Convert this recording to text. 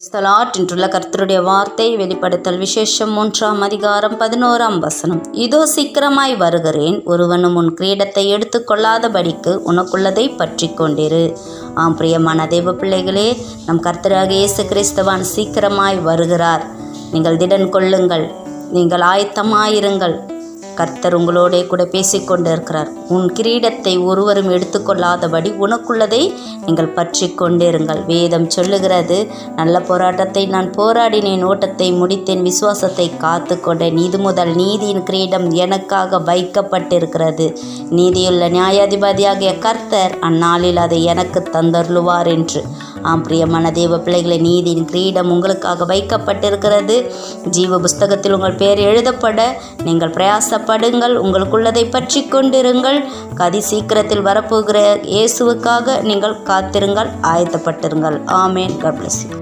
ஸ்தலாட் என்றுள்ள கர்த்தருடைய வார்த்தை வெளிப்படுத்தல் விசேஷம் 3ஆம் அதிகாரம் 11ஆம் வசனம். இதோ சீக்கிரமாய் வருகிறேன், ஒருவனும் உன் கிரீடத்தை எடுத்துக்கொள்ளாதபடிக்கு உனக்குள்ளதை பற்றி கொண்டிரு. பிரியமான தேவ பிள்ளைகளே, நம் கர்த்தராகிய இயேசு கிறிஸ்துவான் சீக்கிரமாய் வருகிறார். நீங்கள் திடன் கொள்ளுங்கள், நீங்கள் ஆயத்தமாயிருங்கள். கர்த்தர் உங்களோடே கூட பேசிக்கொண்டு இருக்கிறார். உன் கிரீடத்தை ஒருவரும் எடுத்துக்கொள்ளாதபடி உனக்குள்ளதை நீங்கள் பற்றி கொண்டிருங்கள். வேதம் சொல்லுகிறது, நல்ல போராட்டத்தை நான் போராடினேன், ஓட்டத்தை முடித்தேன், விசுவாசத்தை காத்து கொண்டேன். இது முதல் நீதியின் கிரீடம் எனக்காக வைக்கப்பட்டிருக்கிறது. நீதியுள்ள நியாயாதிபதியாகிய கர்த்தர் அந்நாளில் அதை எனக்கு தந்தருளுவார் என்று. பிரியமான தேவ பிள்ளைகளை, நீதியின் கிரீடம் உங்களுக்காக வைக்கப்பட்டிருக்கிறது. ஜீவ புஸ்தகத்தில் உங்கள் பெயர் எழுதப்பட நீங்கள் பிரயாசப்படுங்கள். உங்களுக்குள்ளதை பற்றி கொண்டிருங்கள். கதி சீக்கிரத்தில் வரப்போகிற இயேசுவுக்காக நீங்கள் காத்திருங்கள், ஆயத்தப்பட்டிருங்கள். ஆமேன். God bless you.